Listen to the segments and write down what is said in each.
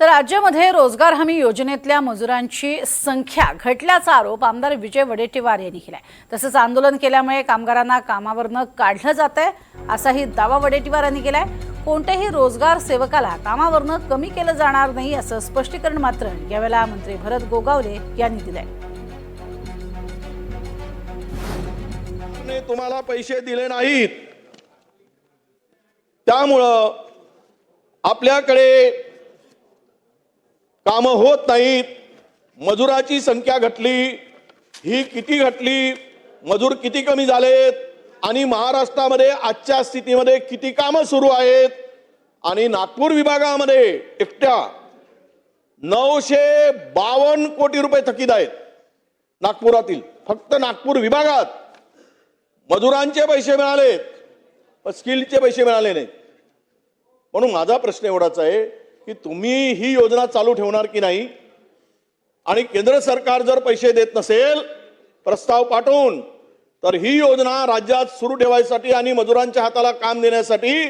राज्यामध्ये रोजगार हमी योजनेतल्या मजुरांची संख्या घटल्याचा आरोप आमदार विजय वडेट्टीवार यांनी केलाय। तसंच आंदोलन केल्यामुळे कामगारांना कामावरनं काढलं जातंय असाही दावा वडेट्टीवार यांनी केलाय। कोणत्याही रोजगार सेवकाला कामावरनं कमी केलं जाणार नाही असं स्पष्टीकरण मात्र यावेळेला मंत्री भरत गोगावले यांनी दिलंय। तुम्हाला पैसे दिले नाहीत, त्यामुळं आपल्याकडे काम होत नाहीत, मजुराची संख्या घटली, ही किती घटली, मजूर किती कमी झालेत आणि महाराष्ट्रामध्ये आजच्या स्थितीमध्ये किती कामं सुरू आहेत आणि नागपूर विभागामध्ये एकट्या 952 कोटी रुपये थकीत आहेत। नागपुरातील फक्त नागपूर विभागात मजुरांचे पैसे मिळालेत, पण स्किलचे पैसे मिळाले नाहीत। म्हणून माझा प्रश्न एवढाच आहे की तुम्ही ही योजना चालू ठेवणार की नाही, आणि केंद्र सरकार जर पैसे देत नसेल प्रस्ताव पाठवून, तर ही योजना राज्यात सुरू ठेवायसाठी आणि मजुरांच्या हाताला काम देण्यासाठी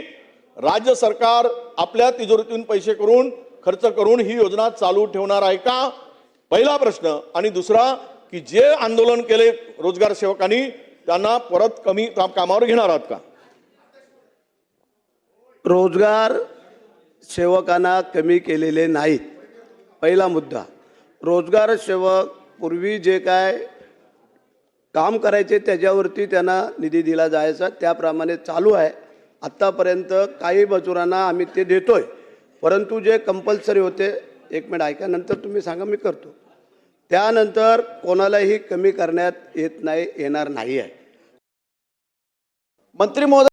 राज्य सरकार आपल्या तिजोरीतून पैसे करून खर्च करून ही योजना चालू ठेवणार आहे का, पहिला प्रश्न। आणि दुसरा की जे आंदोलन केले रोजगार सेवकांनी त्यांना परत कमी कामावर घेणार आहात का? रोजगार सेवकांना कमी केलेले नाहीत, पहिला मुद्दा। रोजगार सेवक पूर्वी जे काय काम करायचे त्याच्यावरती त्यांना निधी दिला जायचा, त्याप्रमाणे चालू आहे। आत्तापर्यंत काही मजुरांना आम्ही ते देतोय, परंतु जे कंपल्सरी होते, एक मिनिट ऐका, नंतर तुम्ही सांगा मी करतो, त्यानंतर कोणालाही कमी करण्यात येणार नाही आहे। मंत्री महोदय